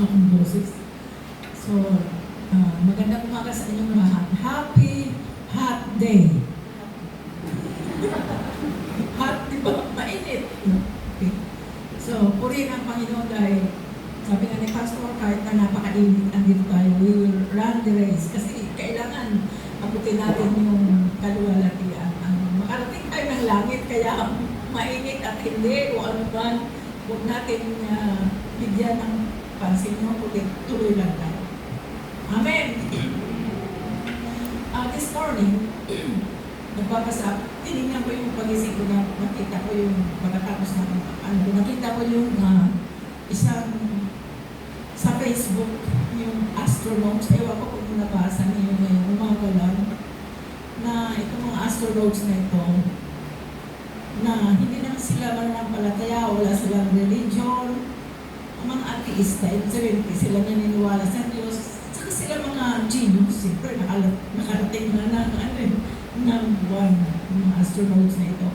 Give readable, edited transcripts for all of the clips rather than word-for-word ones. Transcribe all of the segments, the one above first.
aking boses. So, magandang umaga sa inyong lahat. Happy hot day. Hot, di ba? Mainit. Okay. So, purihin ang Panginoon dahil sabi nga ni Pastor, kahit na napakainit, andito tayo, we will run the race. Kasi kailangan abutin natin yung kaluwalhatian. Makarating tayo ng langit, kaya mainit at hindi o ano ba, huwag natin bigyan ng pansin mo, kundi tuloy lang tayo. Amen! This morning, nagbabasa, tinignan ko yung pag-isip ko na nakita ko yung pagkatapos na nakita ko yung isang sa Facebook, yung astronauts, ewan ko kung nabasa niyo ngayong umaga lang, na itong mga astronauts na ito, na hindi naman sila mananampalataya, wala silang religion, ang mga ateista, ibig sabihin, sila naniniwala sa Diyos, saka sila mga genius, siyempre nakarating na ng buwan, mga astronauts na ito.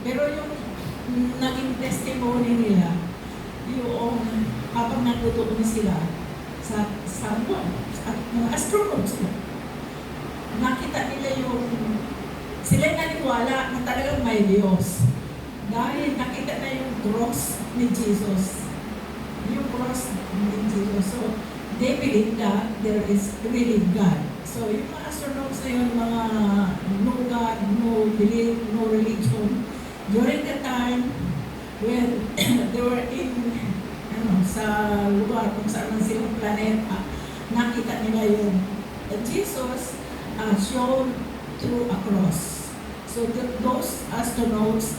Pero yung naging testimony nila, yung habang natutuon sila sa buwan, mga astronauts na, nakita nila yung sila naniwala na talagang may Diyos. Dahil nakita na yung cross ni Jesus. Yung cross ni Jesus. So, they believe that there is really God. So, yung mga astronauts na yun, mga no God, no belief, no religion, during the time when they were in sa lugar kung saan man silang planeta, nakita nila yung Jesus shown through a cross. So those astronauts,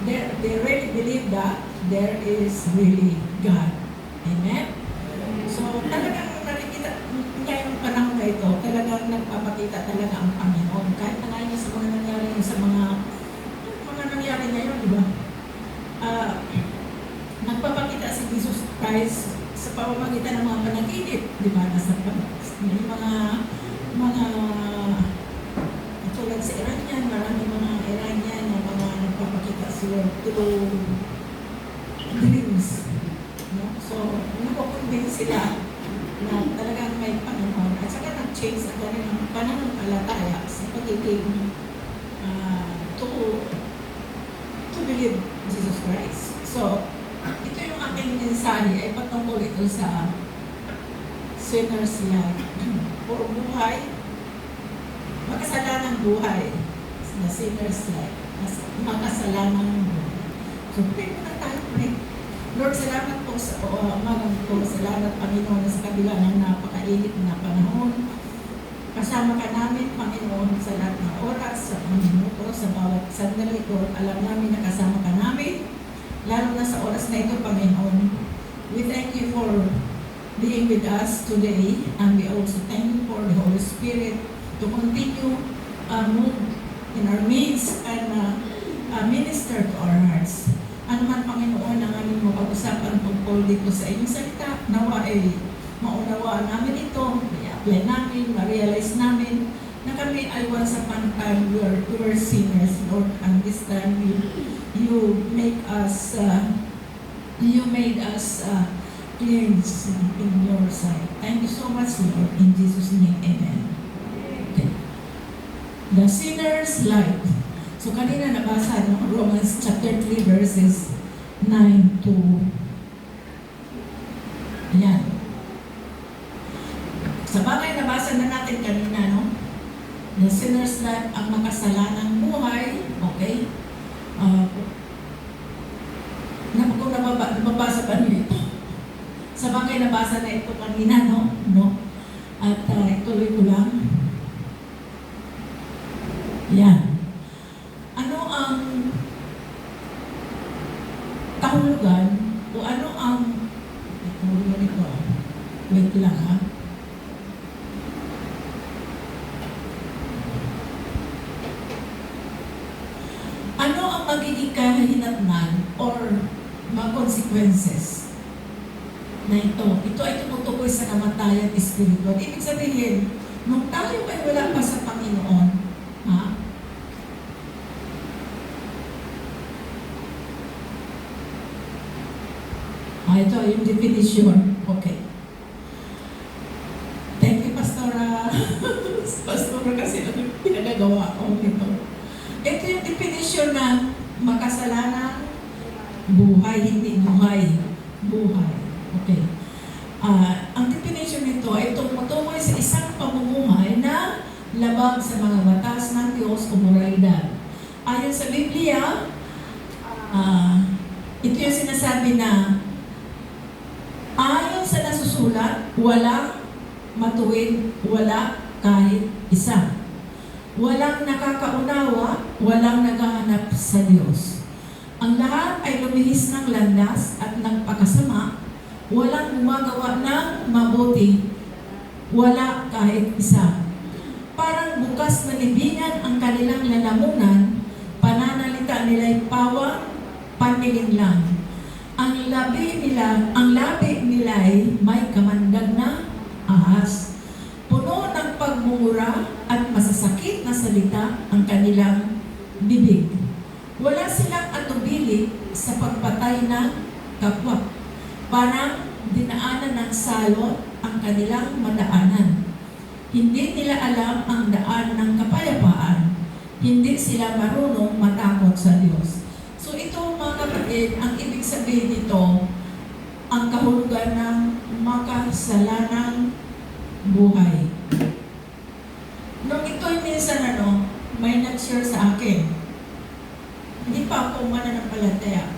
they really believe that there is really God. Amen? So talagang nakikita ngayong panahon na ito, talagang nagpapakita talaga ang Panginoon. Kahit na ngayon sa mga nangyari sa mga nangyari ngayon, di ba? Nagpapakita si Jesus Christ sa pamamagitan ng mga panaginip, di ba? May mga tulad sa Iranian, maraming mga Iranian na mga nagpapakita sila through dreams. No? So, nakukonvince sila na talagang may Panginoon at saka nag-change sa kanilang pananampalataya sa pagiging to believe Jesus Christ. So, ito yung aking mensahe ay patungkol ito sa sinner's life. Puro buhay, makasalanang buhay na sinner's life. Makasalanang buhay. So, pwede na tayo pray. Lord, salamat po sa umagang po. Salamat, Panginoon, sa kabila ng napakainit na panahon. Kasama ka namin, Panginoon, sa lahat ng oras, sa mga minuto, sa bawat sandali ko. Alam namin na kasama ka namin. Lalo na sa oras na ito, Panginoon. We thank you for being with us today, and we also thank you for the Holy Spirit to continue move in our midst and minister to our hearts. Ano man, Panginoon, ang aming mapag-usapan tungkol dito sa inyong salita, nawa ay maunawaan namin ito, i-apply namin, ma-realize namin na kami ay once upon a time we were sinners, Lord, and this time you made us cleanse in your sight. Thank you so much, Lord. In Jesus' name, amen. Okay. The sinner's life. So, kanina nabasa ng Romans chapter 3 verses 9 to ayan. Sa bagay nabasa na natin kanina, no? The sinner's life, ang makasalanang buhay, okay? Kung nababasa pa niyo ito. Sa bagay nabasa na ito kanina, no? At ituloy ko lang. Yan. Ano ang kahulugan o ano ang wait lang ha. Ano ang magiging kahinatnan or mga consequences na ito? Ito ay tumutukoy sa kamatayan espiritual. Ibig sabihin, nung tayo ay wala pa sa Panginoon, ha? Ito yung definition. Okay. Thank you, Pastora. Pastora kasi pinagagawa ko nito. Ito yung definition ng makasalanang buhay, hindi buhay. Buhay. Okay. Ang definition nito ay tumutukoy sa isang pamumuhay na labag sa mga batas ng Diyos o moralidad. Ayon sa Biblia, ito yung sinasabi na ayon sa nasusulat, walang matuwid, wala kahit isa. Walang nakakaunawa, walang naghahanap sa Diyos. Ang lahat ay lumihis ng landas at nagpakasama, walang gumagawa ng mabuti, wala kahit isa. Parang bukas na libingan ang kanilang lalamunan, pananalita nila'y pawang panlilin lang. Ang labi nila'y may kamandag na ahas. Puno ng pagmumura at masasakit na salita ang kanilang bibig. Wala silang atubili sa pagpatay ng kapwa. Parang dinaanan ng salot ang kanilang madaanan. Hindi nila alam ang daan ng kapayapaan. Hindi sila marunong matakot sa Diyos. So ito mga kapatid, ang ibig sabihin nito, ang kahulugan ng makasalanang buhay. Nung ito'y minsan may nag-share sa akin. Hindi pa ako mananampalataya.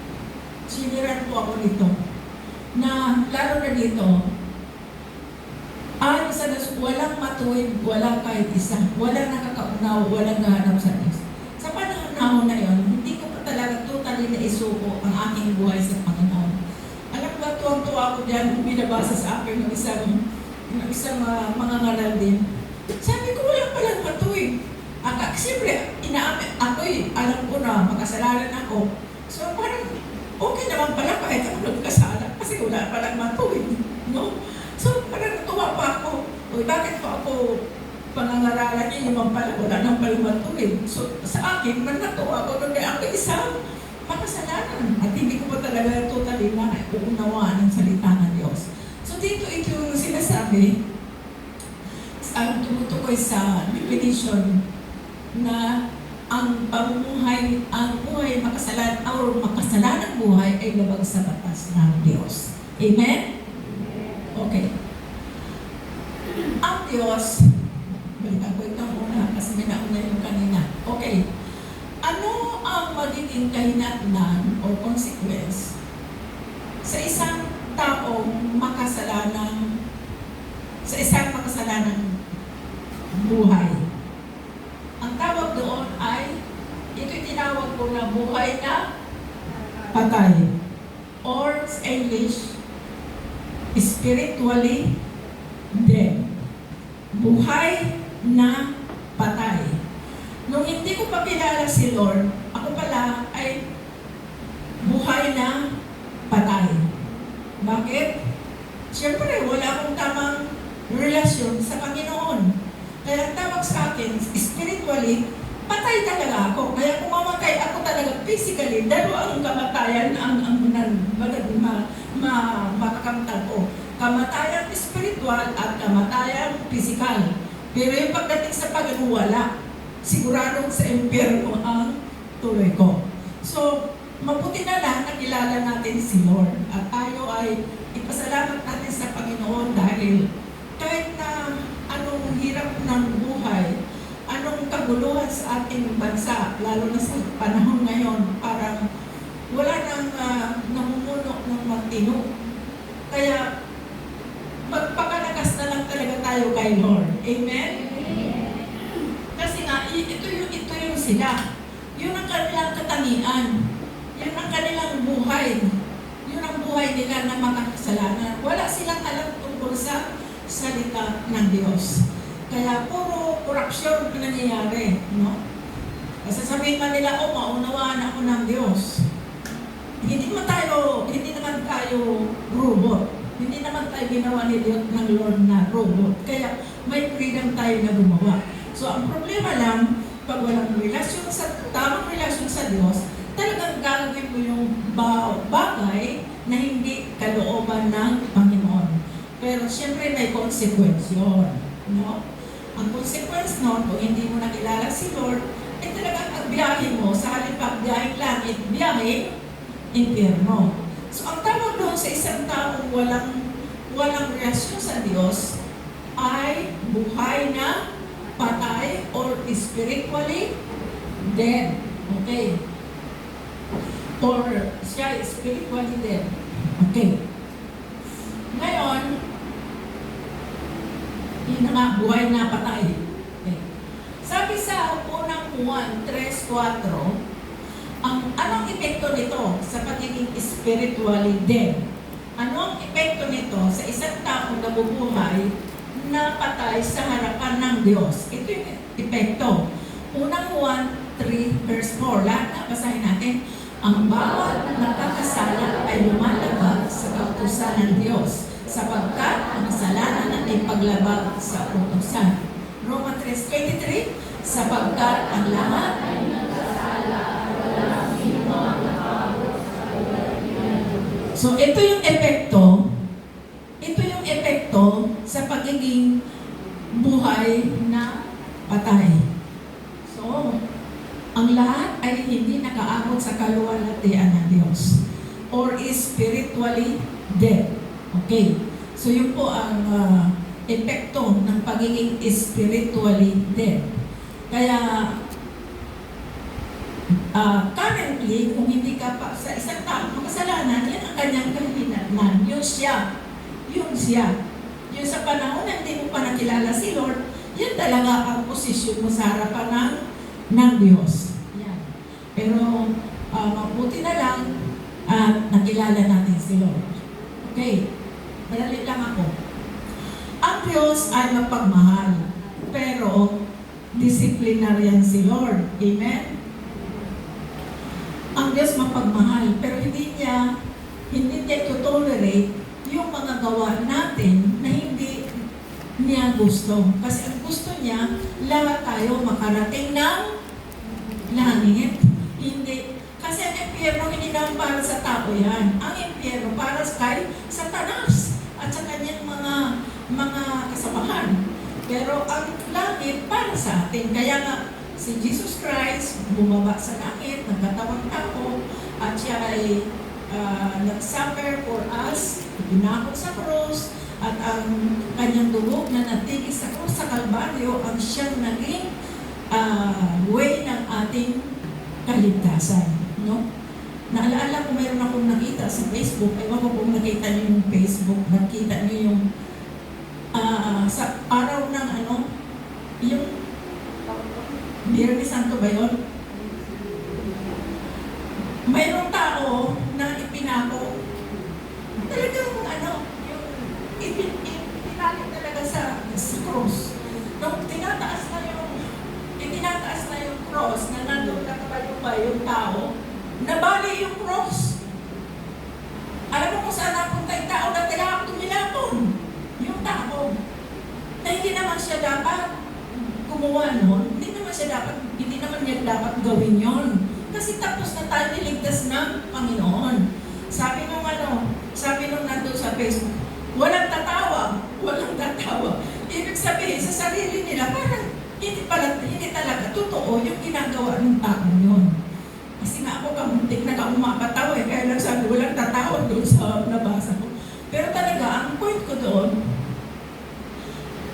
Siniran po ako nito. Na lalo na dito, walang matuwid, walang kahit isa, walang nakakaunaw, walang nahanap sa Diyos. Sa panahon na yon, hindi ko pa talaga totally naisuko ang aking buhay sa Panginoon. Alam ba, tuwang-tuwa ako dyan, binabasa sa akin ng isang mga ngaral din. Sabi ko, walang palang matuwid. Siyempre, alam ko na makasalanan ako. So parang, okay naman pala kahit ako nagkasala kasi wala palang matuwid. No? So parang natuwa pa ako. Bakit po ako pangangaralan niya naman pala wala nang palang matuwid. So sa akin, natuwa ako doon kaya ako isang makasalanan. At hindi ko pa talaga totally na uunawaan ang salita ng Diyos. So dito ito yung sinasabi, ang tumutukoy sa definition na ang pamumuhay, ang buhay makasalanang buhay ay labag sa batas ng Diyos. Amen? Okay. Ang Diyos, balikan ko ito muna kasi may nauna yung kanina. Okay. Ano ang magiging kahinatnan o consequence sa isang taong makasalanang buhay? Ang tawag doon ay, ito'y tinawag ko na buhay na patay. Or sa English, spiritually dead. Buhay na patay. Nung hindi ko pa kilala si Lord, ako pala ay buhay na patay. Bakit? Siyempre, wala akong tamang relasyon sa Panginoon. Kaya ang tawag sa akin, spiritually, patay talaga ako. Kaya kung mamatay ako talaga physically, dalawa ang kamatayan ang makakamtan ko. Kamatayan spiritual at kamatayan physical. Pero yung pagdating sa Panginoon, wala. Siguradong sa impyerno ang tuloy ko. So, mabuti na lang na kilala natin si Lord. At tayo ay ipasalamat natin sa Panginoon dahil kahit na anong hirap ng buhay, anong kaguluhan sa ating bansa, lalo na sa panahon ngayon, parang wala nang namumuno ng matino. Kaya, magpakalakas na lang talaga tayo kay Lord. Amen? Kasi nga, ito yung sila. Yun ang kanilang katangian. Yun ang kanilang buhay. Yun ang buhay nila na makakasalanan. Wala silang alam tungkol sa salita ng Diyos. Kaya puro korupsyon ang nangyayari. No? Kasi sabihin man nila, maunawaan ako ng Diyos. Hindi naman tayo robot. Hindi naman tayo ginawa ni Diyos ng Lord na robot. Kaya may freedom tayo na gumawa. So ang problema lang, pag walang tamang relasyon sa Diyos, talagang gagawin mo yung bagay na hindi ka harapan ng Panginoon. Pero siyempre may consequence yun. No? Ang consequence nun, kung hindi mo nakilala si Lord, eh talagang ang biyahe mo, sa halip pagbiyaheng langit, biyaheng impyerno. So ang tawag doon sa isang taong walang relasyon sa Diyos ay buhay na patay or spiritually dead. Okay. Or siya spiritually dead. Okay. Ngayon, yun na nga, buhay na patay. Okay. Sabi sa unang Juan 3:4, anong epekto nito sa pagiging spiritually dead? Ano ang epekto nito sa isang taong nabubuhay na patay sa harapan ng Diyos? Ito yung epekto. Unang Juan 3:4, lahat na basahin natin. Ang bawat nakakasala ay lumalabag sa kautusan ng Diyos, sapagkat ang kasalanan ay paglabag sa utusan. Roma 3:23, sapagkat ang lahat ay nagkasala, walang sino ang nakaabot sa kaligtasan. So ito yung epekto sa pagiging buhay na patay. So, ang lahat ay hindi nakaabot sa kaluwalhatian ng Diyos or is spiritually dead. Okay. So yun po ang epekto ng pagiging spiritually dead. Kaya currently, kung hindi ka pa sa isang taong makasalanan, yan ang kanyang kahinatnan. Yun siya. Yung sa panahon na hindi mo pa nakilala si Lord, yan talaga ang posisyon mo sa harapan ng Diyos. Yan. Pero mabuti na lang at nakilala natin si Lord. Okay. Madali lang ako. Ang Diyos ay mapagmahal. Pero disciplinarian si Lord. Amen? Ang Diyos mapagmahal. Pero hindi niya to-tolerate yung mga gawa natin na hindi niya gusto. Kasi ang gusto niya, lahat tayo makarating ng langit. Hindi. Kasi ang impyerno hindi naman para sa tao yan. Ang impyerno para kay Satanas at sa kanyang mga kasamahan. Pero ang langit para sa atin. Kaya nga, si Jesus Christ bumaba sa langit, nagkatawang tao, at siya ay nag-suffer for us, pinakot sa krus, at ang kanyang dugo na natigis sa krus sa Kalbaryo, ang siyang naging way ng ating kaligtasan. No? Naalaala ko mayroon akong nakita sa Facebook, ewan ko kung nakita niyo yung Facebook, nakita niyo yung sa araw ng yung Biyernes Santo ba yun? Mayroong tao na ipinako, talagang yung ipinalit talaga sa cross. Nung itinataas na yung cross, na nandun nakapalubay yung tao, nabali yung cross. Alam mo kung saan napunta yung tao na kailangan tumilapon? Yung tao. Na hindi naman siya dapat gumawa nun, hindi naman niya dapat gawin yon. Kasi tapos na tayo niligtas ng Panginoon. Sabi nung nandun sa Facebook, walang tatawa. Ibig sabihin, sa sarili nila, parang hindi talaga totoo yung ginagawa ng tao yun. Kasi nga ako kamuntik na umapatawa kaya lang sabi, walang tatawa doon sa nabasa ko. Pero talaga, ang point ko doon,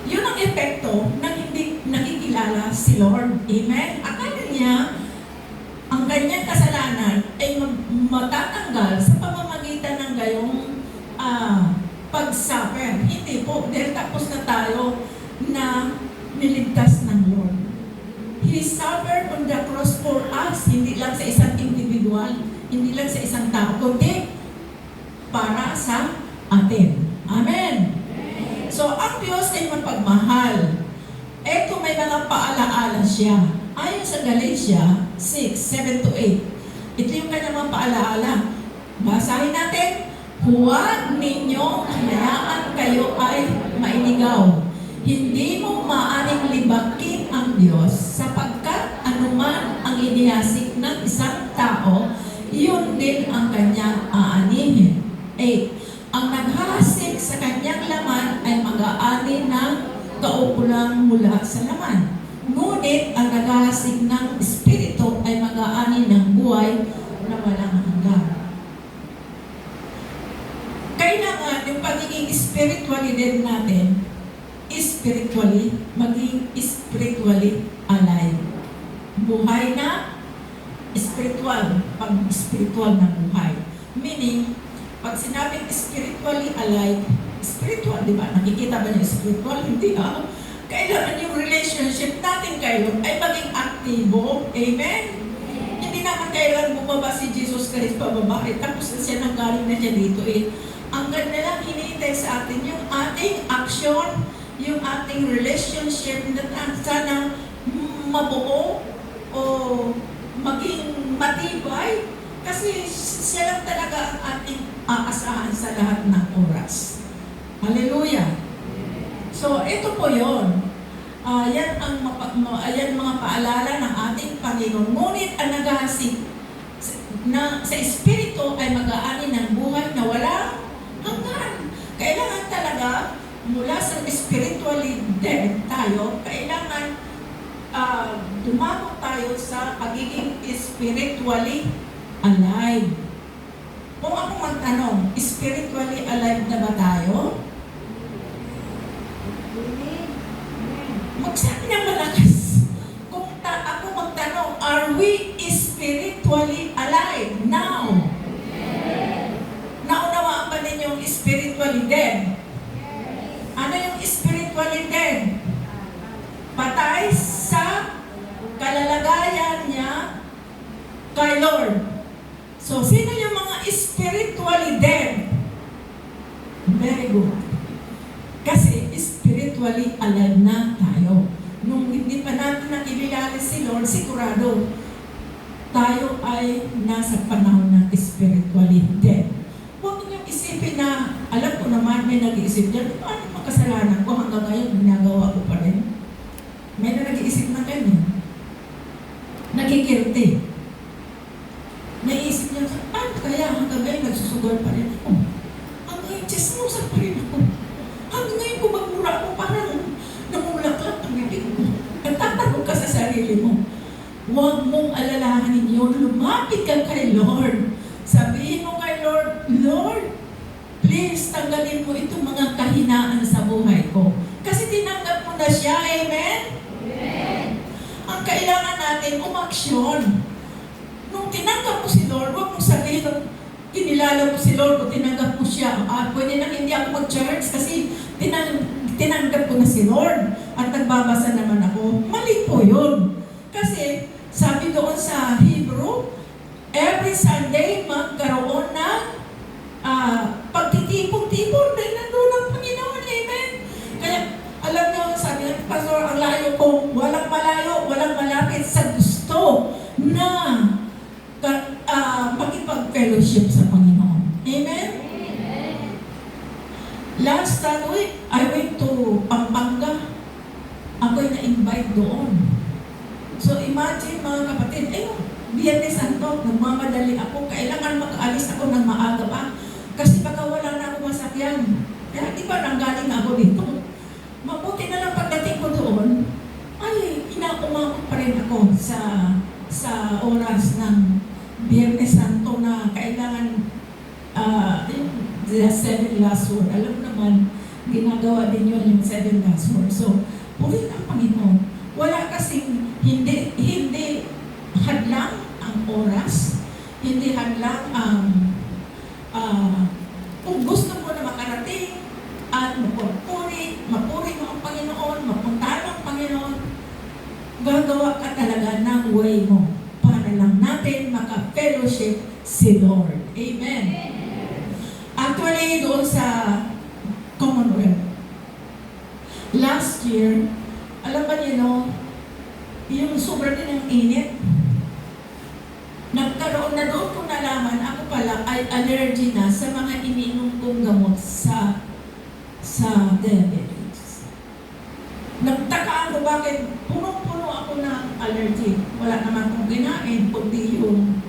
yun ang epekto ng hindi nakikilala si Lord. Amen? Akala niya, ang kanyang kasalanan ay matatanggal sa pamamagitan ng gayong pag-suffer. Hindi po, dahil tapos na tayo na niligtas ng Lord. He suffered on the cross for us, hindi lang sa isang individual, hindi lang sa isang tao, kundi para sa atin. Amen. So, ang Diyos ay mapagmahal. Eto may mga paalaala siya. Ayon sa Galatia 6:7-8. Ito yung kanyang mga paalaala. Basahin natin. Huwag ninyong hayaan kayo ay mainigaw. Hindi mo maaaring libakin ang Diyos sapagkat anuman ang inihasik ng isang tao, yun din ang kanyang aanihin. 8. Ang naghahasik sa kanyang laman ay mag-aani ng kaukulang mula sa laman. Ngunit ang naghahasik ng Espiritu ay mag-aani ng buhay na walang hanggan. Kailangan yung pagiging spiritually dead natin, maging spiritually alive. Buhay na spiritual, pag-spiritual na buhay. Meaning, pag sinabing spiritually alive, spiritual, di ba? Nakikita ba niyo spiritual? Hindi Kailangan yung relationship natin kay Lord ay maging aktibo. Amen? Hindi naman kailangan bumaba si Jesus Christ pababa. Tapos na siya nanggaling na siya dito Ang ganda lang hinihintay sa atin yung ating action, yung ating relationship na sana mabuo o maging matibay. Kasi siya lang talaga ang ating aasahan sa lahat ng oras. Hallelujah! So, ito po yun. Ayan mga paalala ng ating Panginoon. Ngunit ang naghahasik sa Espiritu ay mag-aani ng buhay na wala hanggan. Kailangan talaga, mula sa spiritually dead tayo, kailangan dumako tayo sa pagiging spiritually alive. Kung ako magtanong, spiritually alive na ba tayo? Magsabi ng malakas. Kung ako magtanong, are we spiritually alive now? Naunawaan ba ninyo yung spiritually dead? Ano yung spiritually dead? Patay sa kalalagayan niya kay Lord. So, sino yung mga spiritually dead? Very good. Kasi spiritually alive na tayo. Nung hindi pa natin nakilala si Lord, sigurado tayo ay nasa panahon ng spiritually dead. Huwag niyong isipin na, alam ko naman may nag-iisip dyan, paano makasalanan ko hanggang ngayon, ginagawa ko pa rin. May na nag-iisip na ganyan. Nagkikirti. Naisip niya, paano kaya hanggang ngayon nagsusugal pa rin ako? Hanggang ngayon, chismosa pa rin ako. Hanggang ngayon, kung magmura ko, parang namulaklak ang bibig ko. Nagtatanong ka sa sarili mo. Huwag mong alalahanin yun. Lumapit ka kay Lord. Sabihin mo kay Lord, Lord, please tanggalin mo itong mga kahinaan sa buhay ko. Kasi tinanggap mo na siya. Amen? Amen. Ang kailangan natin, umaksyon. Nung tinanggap mo si Lord, huwag mong sabihin nung kinilala mo si Lord o tinanggap mo siya. Pwede nang hindi ako mag-church kasi tinanggap ko na si Lord at nagbabasa naman ako. Mali po yun. Kasi sabi doon sa Hebrew, every Sunday magkaroon ng pagtitipon-tipon dahil nandun ang Panginoon. Amen? Kaya alam niyo, sabi ng pastor, ang layo ko, walang malayo, walang malapit sa gusto na makipag-fellowship sa Panginoon. Amen? Amen. Last week, I went to Pampanga. Ako'y na-invite doon. So imagine mga kapatid, Biyernes Santo, nagmamadali ako. Kailangan mag-alis ako ng maaga pa. Kasi baka wala na ako masakyan. Kaya di ba nanggaling ako dito? Mabuti na lang pagdating ko doon, ay inaumabot pa rin ako sa oras ng Biyernes Santo na kailangan the 7 last word. Alam naman, ginagawa din yun yung 7 last word. So, puri ang Panginoon. Wala kasing hindi hadlang ang oras, hindi hadlang ang kung gusto mo na makarating at mapuri mo ang Panginoon, mapuntahan ang Panginoon, gagawa ka talaga ng way mo para lang natin maka-fellowship si Lord. Amen. Actually, doon sa Commonwealth, last year, alam ba niyo, yung sobra din ang init, nagkaroon na doon kung nalaman, ako pala ay allergy na sa mga iniinom kong gamot sa diabetes. Nagtaka ako bakit punong-puno ako ng allergy. Wala naman kong kinain, kundi yung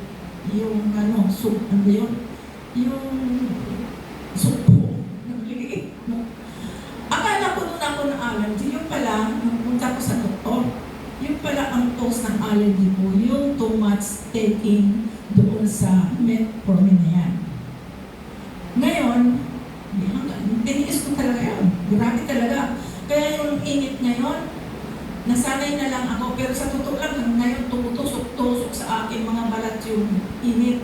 soup, yung soup allergy po, yung too much taking doon sa metformin na yan. Ngayon, tiniis ko talaga yan. Grabe talaga. Kaya yung init ngayon, nasanay na lang ako. Pero sa totoo lang, ngayon tumutusok-tusok sa akin mga balat yung init.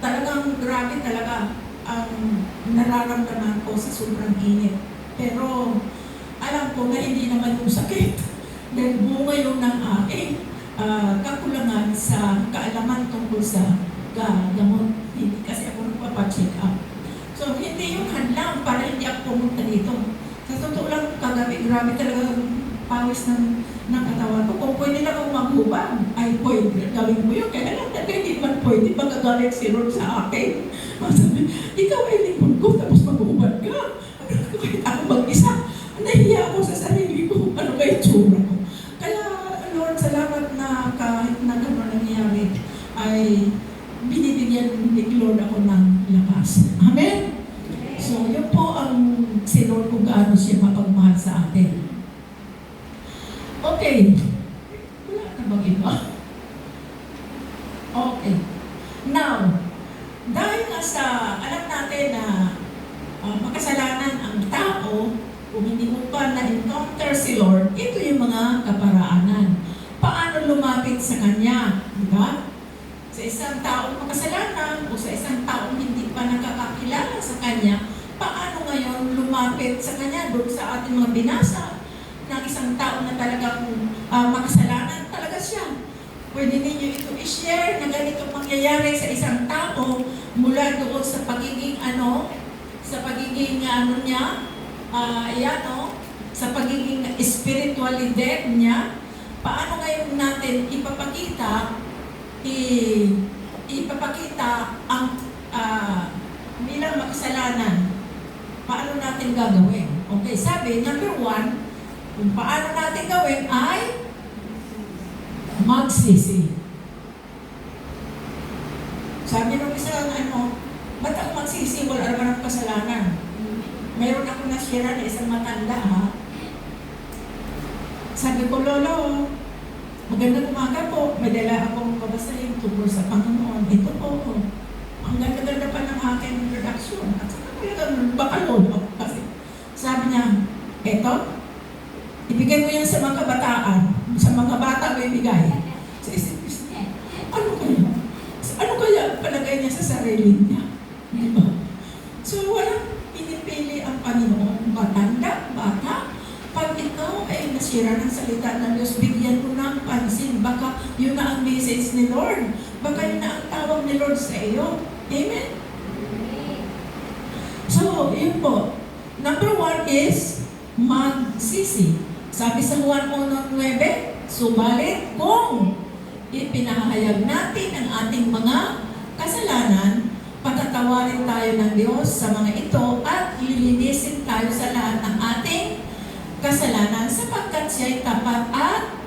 Talagang grabe talaga ang nararamdaman ko sa sobrang init. Pero alam ko na hindi naman yung sakit. Dahil bunga yung ng aking kakulangan sa kaalaman tungkol sa gamot. Hindi kasi ako nagpapacheck up. So, hindi yung hadlang para hindi ako pumunta dito. Sa totoo lang, kagabi, grabe talaga pawis ng katawan ko. Kung pwede lang akong maghubad, ay pwede. Gawin mo yun. Kaya lang talaga hindi man pwede. Magagalit si Lord sa akin. Sabi, ikaw ay lingkod ko, tapos maghubad ka. Kahit ako mag-isa, nahiya ako sa sarili ko. Ano ba yung tsura ko? Kaya, Lord, salamat na kahit na gano'n nangyayari, ay binibigyan ni Lord ako ng lakas. Amen? So, yun po ang si Lord kung gaano siya mapagmahal sa atin. Okay. Wala na bang iba? Okay. Now, dahil nga sa, alam natin na makasalanan ang tao, kung hindi mo pa na-encounter si Lord, ito yung mga kaparaanan. Paano lumapit sa Kanya? Diba? Sa isang taong makasalanan o sa isang taong hindi pa nakakakilala sa Kanya, paano ngayon lumapit sa Kanya doon sa ating mga binasa ng isang tao na talagang makasalanan talaga siya. Pwede ninyo ito i-share na ganito mangyayari sa isang tao mula doon sa pagiging sa pagiging spiritualidad niya. Paano ngayon natin ipapakita ang bilang makasalanan? Paano natin gagawin? Okay, sabi, number 1, kung paano natin gawin ay magsisi. Sabi nung isang ba't ako magsisi? Wala naman akong kasalanan. Mayroon ako na-share na isang matanda, ha? Sabi ko, Lolo, magandang umaga po. May dala akong babasahin tungkol sa Panginoon. Ito po, ang ganda-ganda pa ng aking introduction. At saka talagang baka Lolo. Kasi sabi niya, eto, ibigay mo yan sa mga kabataan. Sa mga bata mo ibigay. Sa isip-isip. Ano kaya palagay niya sa sarili niya? Diba? So, walang pinipili ang Panginoon. Matanda, bata. Pag ikaw ay nasira ng salita ng Diyos, bigyan mo ng pansin. Baka yun na ang message ni Lord. Baka yun na ang tawag ni Lord sa iyo. Amen? So, yun po. Number 1 is magsisi. Sabi sa Juan 1:9, subalit kung ipinahayag natin ang ating mga kasalanan, patatawarin tayo ng Diyos sa mga ito at lilinisin tayo sa lahat ng ating kasalanan sapagkat siya'y tapat at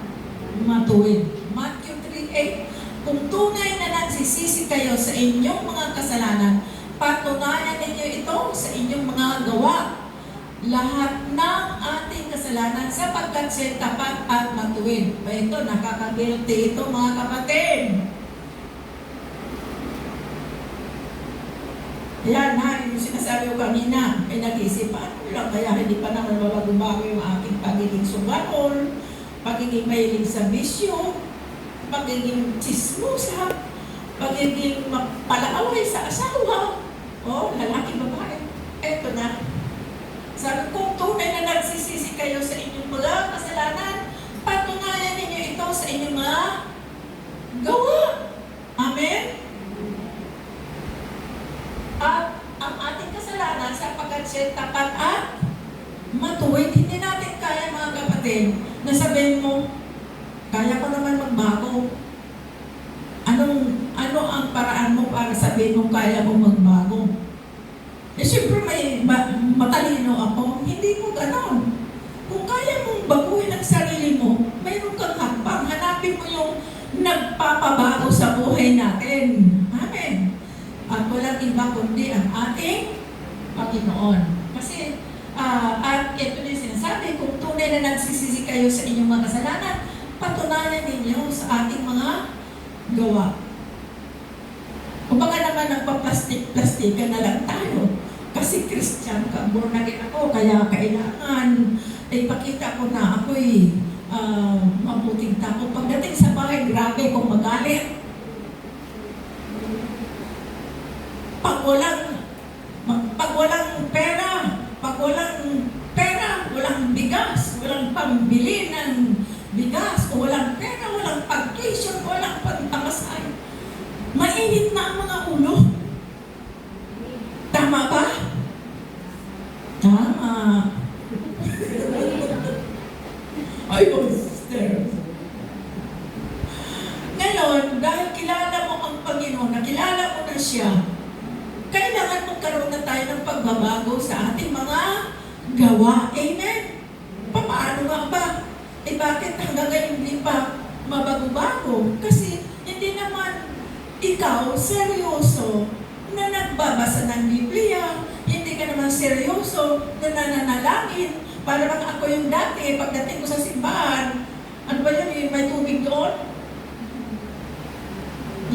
matuwid. Matthew 3:8, kung tunay na nagsisisi kayo sa inyong mga kasalanan, patunayan ninyo ito sa inyong mga gawa. Lahat ng ating kasalanan sapagkat siya tapat at matuwid. Ito, nakaka-guilty ito mga kapatid. Yan ha, yung sinasabi ko kanina, ay nag-isip, paano lang kaya hindi pa naman mabago-bago yung aking pagiging sugarol, pagiging mahilig sa bisyo, pagiging chismosa, pagiging palaaway sa asawa, o lalaki babae. Eto na. Sabi, kung tunay na nagsisisi kayo sa inyong mga kasalanan, patunayan ninyo ito sa inyong mga gawa. Amen? At ang ating kasalanan sapagkat siya tapat at matuwid. Hindi natin kaya mga kapatid na sabihin mo, kaya ko naman magbago. Ano ang paraan mo para sabihin mo kaya mo magbago? Eh siyempre may matalino ako, hindi mo ganon. Kung kaya mong baguhin ang sarili mo, mayroon kang hakbang. Hanapin mo yung nagpapabago sa buhay natin. Amen. At walang iba kundi ang ating Panginoon. Kasi, at ito din sinasabi, kung tunay na nagsisisi kayo sa inyong mga kasalanan, patunayan ninyo sa ating mga gawa. Kung baka naman nagpa-plastic-plastikan na lang tayo. Kasi Christian ka, born again ako, kaya kailangan ipakita ko na ako'y mabuting tao. Pagdating sa bahay, grabe kung magalit. Pag walang pera, walang bigas, walang pambili ng bigas, o walang pera, walang pag-tuition, walang pagtamasay. Mainit na ang mga ulo. Tama ba? Tama. Ay, sister. Ngayon, dahil kilala mo ang Panginoon, nakilala mo na siya, kailangan magkaroon na tayo ng pagbabago sa ating mga gawa. Amen? Paano nga ba? Bakit hanggang ngayon hindi pa mabago-bago? Kasi hindi naman ikaw seryoso na nagbabasa ng Biblia, hindi ka naman seryoso na nananalangin. Para bang ako yung dati, pagdating ko sa simbahan, ano ba yun, may tubig doon?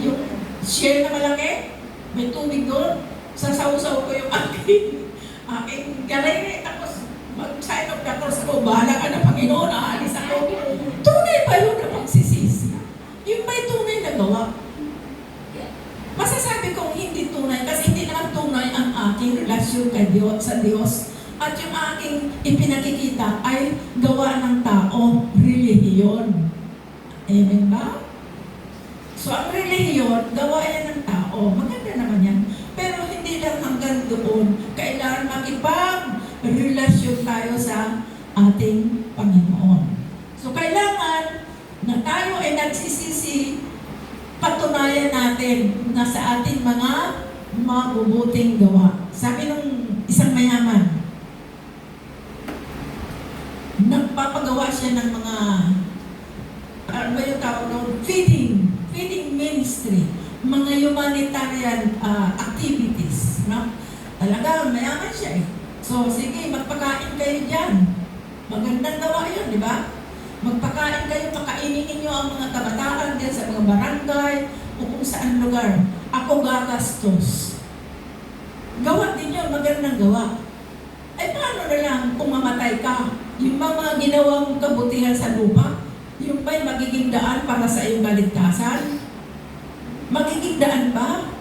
Yung shell na malaki, may tubig doon. Sasaw-saw ko yung aking galay, tapos mag-sign of the cross ako, bahala ka na Panginoon, aalis ako. Tunay ba yun na pagsisisi? Yung may tunay na gawa. Masasabi kong hindi tunay kasi hindi naman tunay ang aking relasyon kay Diyos, sa Diyos. At yung aking ipinakikita ay gawa ng tao, relihiyon. Amen ba? So ang relihiyon, gawa yan ng tao. Maganda naman yan. Pero hindi lang hanggang doon. Kailangan makipag-relasyon tayo sa ating Panginoon. So kailangan na tayo ay nagsisisi, patunayan natin na sa ating mga mabubuting gawa. Sabi ng isang mayaman, nagpapagawa siya ng mga, ano ba yung tawag doon? Feeding ministry, mga humanitarian activities. No? Talaga, mayaman siya eh. So, sige, magpakain kayo dyan. Magandang gawa yun, di ba? Magpakain kayo, pakainin ninyo ang mga kabataan dyan sa mga barangay o kung saan lugar. Ako gagastos. Gawa din yun, magandang gawa. Ay, paano na lang kung mamatay ka? Yung mga ginawang kabutihan sa lupa, yung ba'y magiging daan para sa iyong kaligtasan? Magiging daan ba?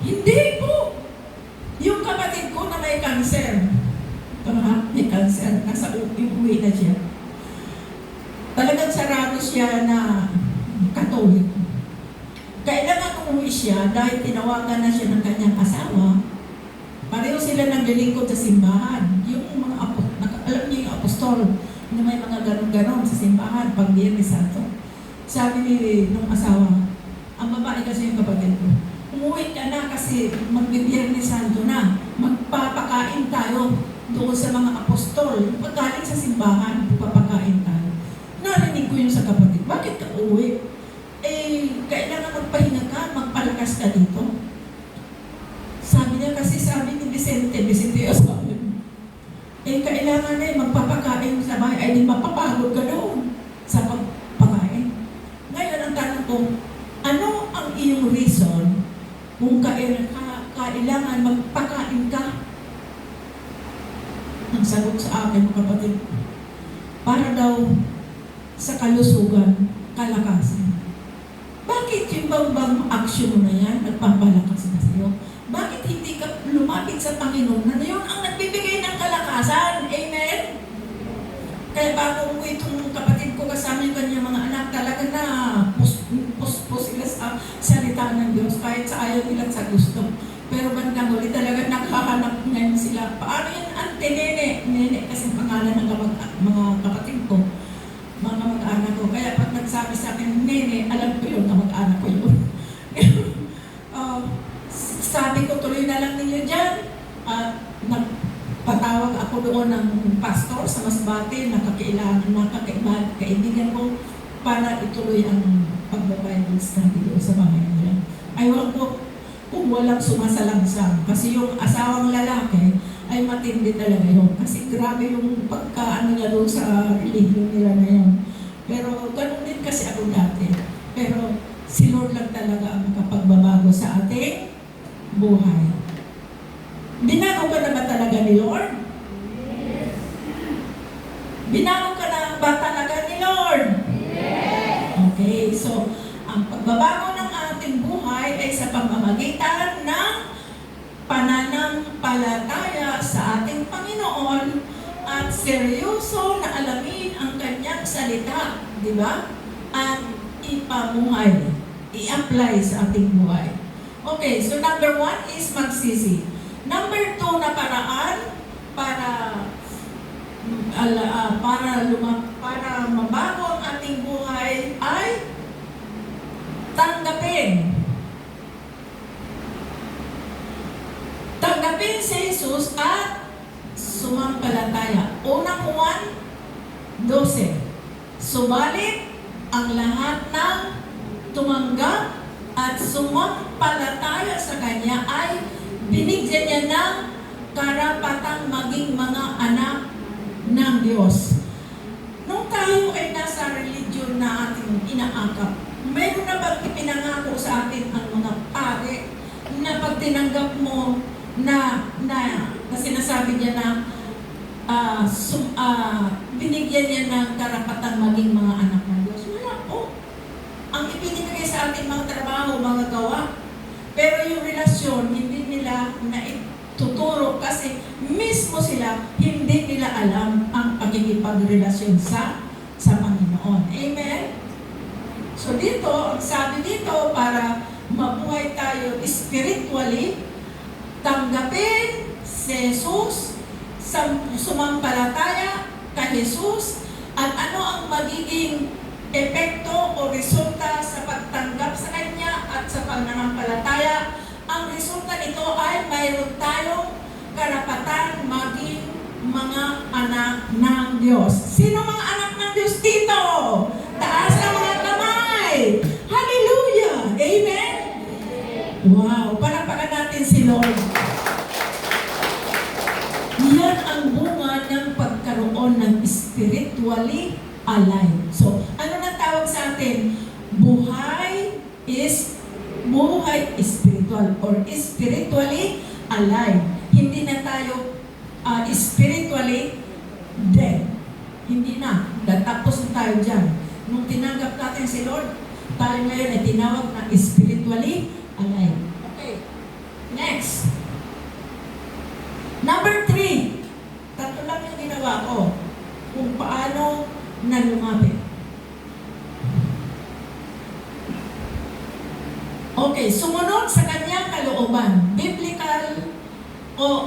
Hindi po. Yung kapatid ko na may cancer, may cancer, nasa uwi na siya. Talagang sarado siya na Katolik. Kailangan umuwi siya dahil tinawagan na siya ng kanyang asawa. Pareho sila naglilingkod sa simbahan. Yung mga alam niyo yung apostol na may mga ganon-ganon sa simbahan pag Biyernes Santo. Sabi nung asawa, ang babae kasi yung kapatid ko, umuwi ka na kasi mag-Biyernes Santo na. Magpapakain tayo doon sa mga apostol. Pagkaling sa simbahan, papakain tayo. Narinig ko yun sa kapatid. Bakit ka uwi? Kailangan magpahinga ka, magpalakas ka dito. Sabi niya kasi sabi ni Vicente yung asawa. Kailangan na magpapakain sa bahay, ay di mapapagod ka doon sa pagpakain. Ngayon ang tanong ko, ano ang iyong reason kung kailangan magpakain ka? Ang sagot sa akin, kapatid, para daw sa kalusugan, kalakasan. Bakit yung bang action mo na yan, nagpapalakas na sa'yo? Bakit hindi ka lumapit sa Panginoon na yun ang nagbibigay ng kalakasan? Amen? Kaya bago umuwi itong kapatid ko kasama yung kanyang mga anak, talaga na puspos sila sa salita ng Diyos kahit sa ayaw nila sa gusto. Pero bandang huli talaga nakahanap ngayon sila. Paano yun? Ante, nene kasi pangalan ng mga kapatid ko, mga mag-anak ko. Kaya pag nagsabi sa akin, nene, alam ko yun, mag-anak ko yun. Sabi ko, tuloy na lang ninyo dyan. Nagpatawag ako doon ng pastor sa Masbate, kaibigan ko, para ituloy ang pag-Bible study doon sa bahay nila. Ayaw ko kung walang sumasalangsang. Kasi yung asawang lalaki ay matindi talaga yun. Kasi grabe yung pagkaano niya doon sa religion nila na yun. Pero ganun din kasi ako dati. Pero si Lord lang talaga ang makapagbabago sa ating buhay. Binago ka na ba talaga ni Lord? Binago ka na ba talaga ni Lord? Okay, so ang pagbabago ng ating buhay ay sa pamamagitan ng pananampalataya sa ating Panginoon at seryoso na alamin ang kanyang salita, di ba? At ipamuhay, i-apply sa ating buhay. Okay, so number 1 is magsisi. Number 2 na paraan para mabago ang ating buhay ay tanggapin. Tanggapin si Jesus at sumampalataya. Unang Juan 12. Subalit ang lahat ng tumanggap at sumampalataya sa Kanya ay binigyan niya ng karapatang maging mga anak ng Diyos. Nung tayo ay nasa religion na ating inaakap, meron na bang ipinangako sa atin ang mga pare na pag tinanggap mo na sinasabi niya na binigyan niya ng karapatang maging mga anak ng Diyos? Wala po. Ang ibinibigay sa ating mga trabaho, mga gawa. Pero yung relasyon, hindi nila naituturo kasi mismo sila, hindi nila alam ang pagkikipagrelasyon sa Panginoon. Amen? So dito, ang sabi dito, para mabuhay tayo spiritually, tanggapin si Jesus, sumampalataya kay Jesus, at ano ang magiging epekto o resulta sa pagtanggap sa Kanya at sa pananampalataya. Ang resulta nito ay mayroon tayong karapatan maging mga anak ng Diyos. Sino mga anak ng Diyos dito? Taas ang mga kamay! Hallelujah! Amen? Wow! Palapakan natin si Lord. Yan ang bunga ng pagkaroon ng spiritually alive. So, ano na tawag sa atin? Buhay spiritual or spiritually alive. Hindi na tayo spiritually dead. Hindi na. Datapos na tayo dyan. Nung tinanggap natin si Lord, tayo ngayon ay tinawag na spiritually alive. Okay. Next. Number 3. Tatlo lang yung ginawa ko kung paano na lumapit. Okay, sumunod sa kanyang kalooban. Biblical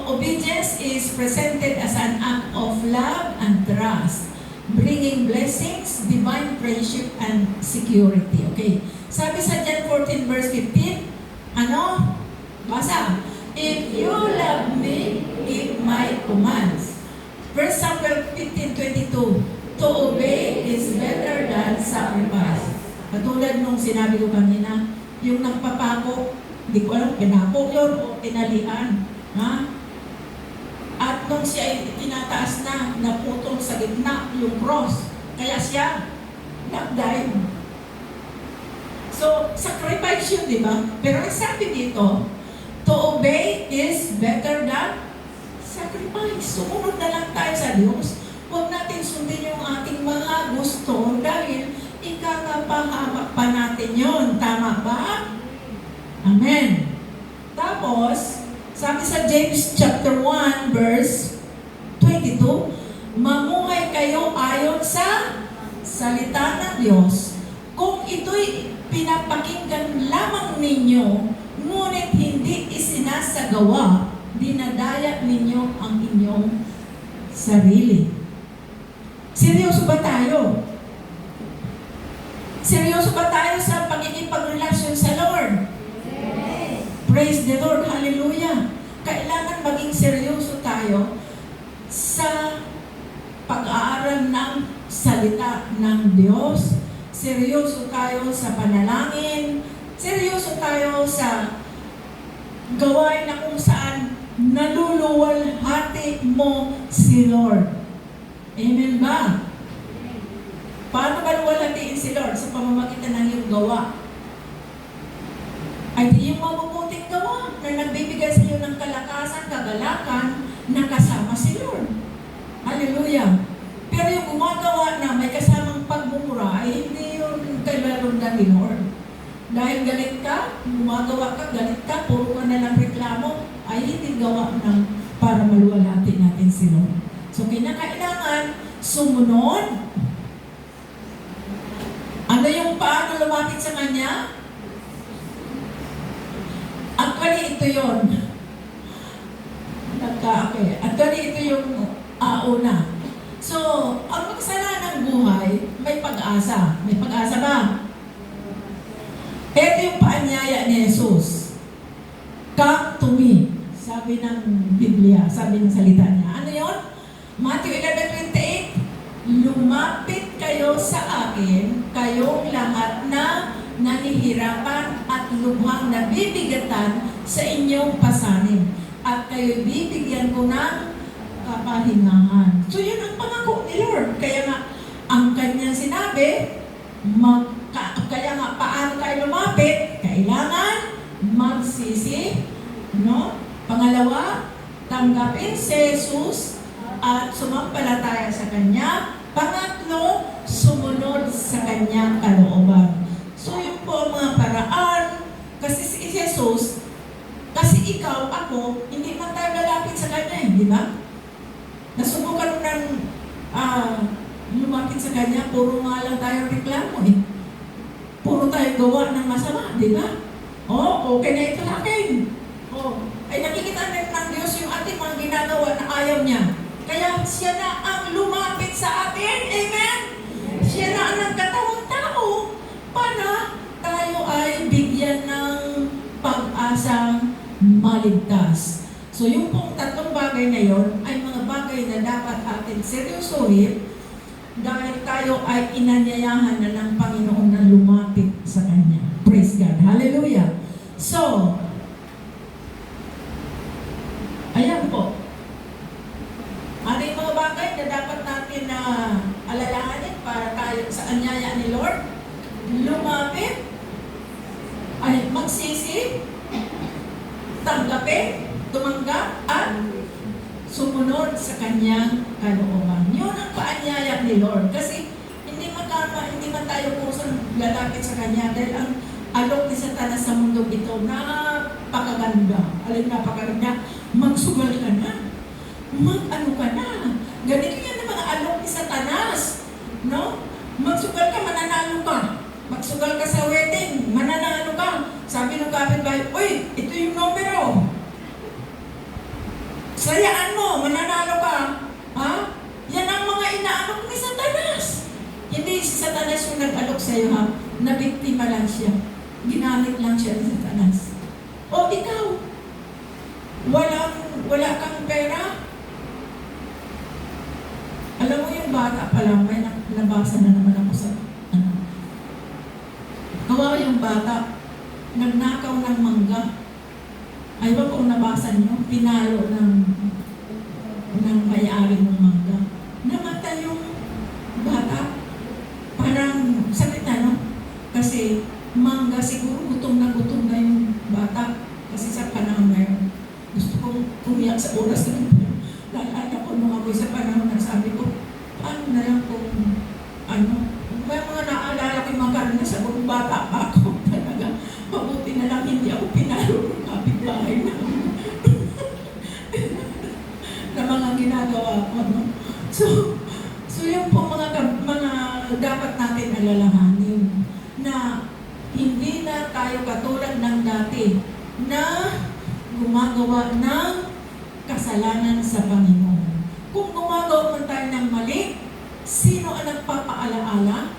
obedience is presented as an act of love and trust, bringing blessings, divine friendship, and security. Okay, sabi sa John 14 verse 15, ano? Basa. If you love me, keep my commands. 1 Samuel 15:22, to obey is better than sacrifice. Katulad nung sinabi ko kanina, yung nagpapako, hindi ko alam, pinako yun o tinalian. Ha? At nung siya ay tinataas na, naputol sa gitna yung cross. Kaya siya nag-dive. So, sacrifice yun, di ba? Pero ang sabi dito, to obey is better than sacrifice. Sumunod na lang tayo sa Diyos. Huwag natin sundin yung ating mga gusto dahil ikakapahamak pa natin yun. Tama ba? Amen. Tapos, sabi sa James chapter 1 verse 22, mamuhay kayo ayon sa salita ng Diyos. Kung ito'y pinapakinggan lamang ninyo, ngunit hindi isinasagawa, dinadaya ninyo ang inyong sarili. Seryoso ba tayo? Seryoso ba tayo sa pagkikipagrelasyon sa Lord? Yes. Praise the Lord. Hallelujah. Kailangan maging seryoso tayo sa pag-aaral ng salita ng Diyos. Seryoso tayo sa panalangin. Seryoso tayo sa gawain na kung saan naluluwalhati mo si Lord. Amen ba? Paano ba luwalhatiin si Lord? Sa pamamagitan ng iyong gawa. Ay di yung mabubuting gawa na nagbibigay sa iyo ng kalakasan, kagalakan, na kasama si Lord. Hallelujah. Pero yung gumagawa na may kasamang pagmumura, ay hindi yun kailangan ni Lord. Dahil galit ka, gumagawa ka, galit ka, puro ka na lang reklamo, ay hindi gawa ng para maluwalhatin natin si Lord. So, kinakailangan sumunod. Ano yung paano lumapit sa Kanya? Actually, ito yun. Actually, ito yung una. So, ang magsalanang buhay, may pag-asa. May pag-asa ba? Ito yung paanyaya ni Jesus. Come to me. Sabi ng Biblia, sabi ng salita niya. Ano yun? Matthew 11:28. Lumapit kayo sa akin, kayong lahat na nahihirapan at lubhang nabibigatan sa inyong pasanin. At kayo bibigyan ko ng kapahingahan. So yun ang pangako ni Lord. Kaya nga, ang kanyang sinabi, kaya nga, paano tayo lumapit? Kailangan magsisi, no? Pangalawa, tanggapin si Jesus at sumampalataya sa Kanya. Pangatlo, sumunod sa Kanyang kalooban. So yun po ang mga paraan. Kasi si Jesus, kasi ikaw, ako, hindi man tayo lalapit sa Kanya, di ba? Nasubukan ng lumapit sa Kanya, puro nga lang tayo reklamo eh. Puro tayo gawa ng masama, di ba? Okay na ito akin. Ay nakikita rin ng Diyos yung ating mga ginagawa na ayaw niya. Kaya siya na ang lumapit sa atin. Amen? Siya na ang nagkatawang tao para tayo ay bigyan ng pag-asang maligtas. So yung pong tatlong bagay na yon ay mga bagay na dapat atin seryosohin dahil tayo ay inanyayahan na ng Panginoon na lumapit sa Kanya. Praise God. Hallelujah. So, ayan po. Ano yung mga bagay na dapat natin na alalahanin para tayo sa anyaya ni Lord? Lumapit, ay magsisi, tanggapin, tumanggap, at sumunod sa Kanyang kalooban. Yun ang paanyaya ni Lord. Kasi hindi man tayo kusang lalapit sa Kanya dahil ang alok ni Satanas sa mundo ito, napakaganda. Alin napakaganda? Magsugal ka na. Mag-ano ka na. Ganito yan ang mga alok ni Satanas. No? Magsugal ka, mananalo ka. Magsugal ka sa wedding, mananalo ka. Sabi ng kapitbahay, uy, ito yung numero. Sayaan mo, mananalo ka. Ha? Yan ang mga inaalok ni Satanas. Hindi si Satanas yung nag-alok sa'yo, ha? Nabiktima lang siya. Ginamit lang siya ni Satanas. O ikaw, wala kang pera. Alam mo yung bata pa lang, may nabasa na naman ako sa kawawa yung bata, nagnakaw ng mangga. Ay ba kung nabasa niyo, pinalo ng may-ari ng mangga. Namatay yung bata. Parang sakit na, no? Kasi mangga, siguro gutom na yung bata. Kasi sa panahon na yun, gusto kong umiyak sa oras na yun. Lalala ko nung ako sa panahon na sabi ko, paano na lang kung may mga naalala ko yung mga karina sa kung bata pa ako talaga. Mabuti na lang hindi ako pinalo ng kapitbahay na na mga ginagawa ko. No? So yung po mga dapat natin alalahanin na hindi na tayo katulad ng dati na gumagawa ng kasalanan sa Panginoon. Kung gumagawa man tayo ng mali, sino ang nagpapaalaala?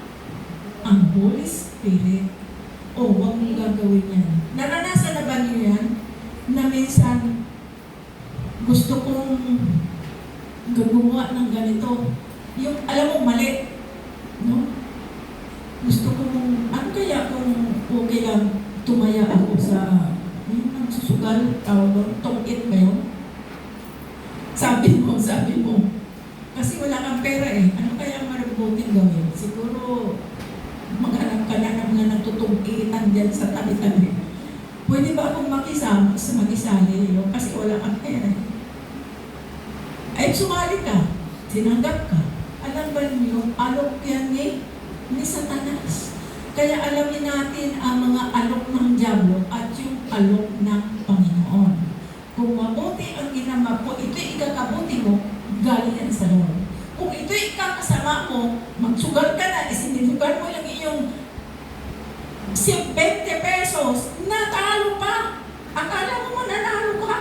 Ang Holy Spirit. Huwag mong gagawin yan. Naranasan na ba niyo yan? Na minsan, gusto kong gumawa ng ganito. Yung, alam mo, mali. No? Gusto kong, ano kaya kung okay lang tumaya ako sa, yung nagsusugal, tong-it ba yun? Sabi mo. Kasi wala kang pera eh. Ano kaya marubuting gawin? siguro maghanap ka na ng mga natutungkitan dyan sa tabi-tabi. Pwede ba akong makisama sa mag-isali? Kasi wala kang pera. Ay, sumali ka. Sinanggap ka. Alam ba niyo, alok yan ni Satanas. Kaya alamin natin ang mga alok ng Diablo at yung alok ng Panginoon. Kung mabuti ang ginama po, ito'y ikakabuti mo, galing yan sa Lord. Kung ito'y ikakasama mo, magsugal ka na, isinilugan mo yung iyong 20 pesos, natalo pa. Akala mo mananalo ka.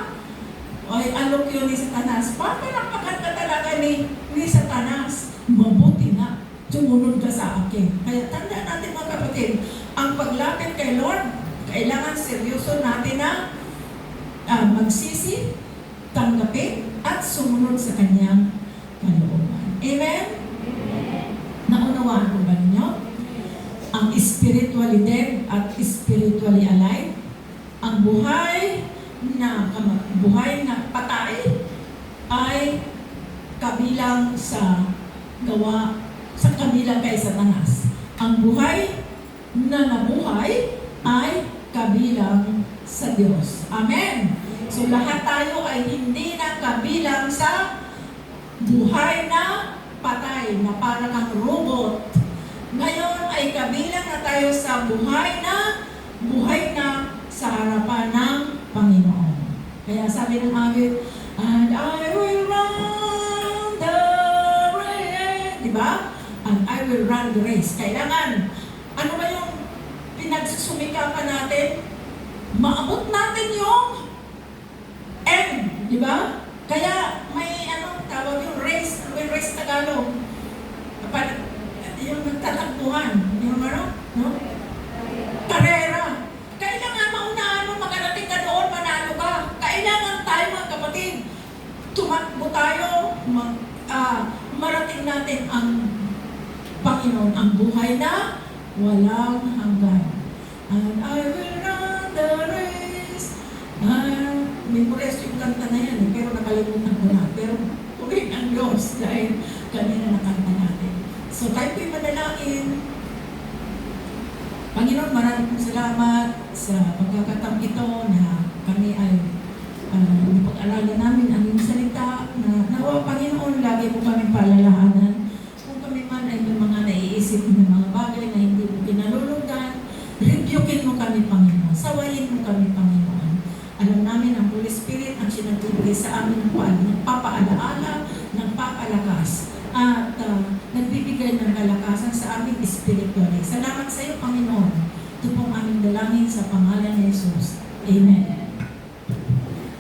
Ay, alok yun ni Satanas. Papalakpakan ka talaga ni Satanas. Mabuti na, sumunod ka sa akin. Kaya tanda natin mga kapatid, ang paglapit kay Lord, kailangan seryoso natin na magsisi, tanggapin, at sumunod sa kanyang kalooban. Amen? Naunawaan ko ba ninyo? Ang spiritually dead at spiritually alive, ang buhay na patay ay kabilang sa kabilang kay Satanas. Ang buhay na nabuhay ay kabilang sa Diyos. Amen. So lahat tayo ay hindi na kabilang sa buhay na patay, na parang kang robot. Ngayon ay kabilang na tayo sa buhay na sa harapan ng Panginoon. Kaya sabi ng awit, and I will run the race. Diba? And I will run the race. Kailangan, ano ba yung pinagsusumikapan natin? Maabot natin yung end. Diba? Kaya may tawag yung race, may race Tagalog. Yung nagtatakbuhan, yung no? Karera. Kailangan maunahan mo, magarating ka doon, manalo ka. Kailangan tayo mga kapatid, tumakbo tayo, marating natin ang Panginoon, ang buhay na walang hanggan. And I will run the race. Memorize yung kanta na yan, pero nakalimutan ko na. Pero ulit ang Diyos dahil kanina nakanta natin. So tayo po'y manalangin. Panginoon, maraming salamat sa pagkakataong ito na kami ay pag-aralan namin ang iyong salita na nawa, Panginoon, lagi mo kami palalahanan. Kung kami man ay may mga naiisip ng mga bagay na hindi mo kinalulugan, rebukin mo kami, Panginoon. Sawayin mo kami, Panginoon. Alam namin ang Holy Spirit ang sinagbibigay sa amin ng papaalaala, ng papalakas, at nagbibigay ng kalakasan sa aming spiritually. Salamat sa iyo, Panginoon. Ito pong aming dalangin sa pangalan ni Jesus. Amen.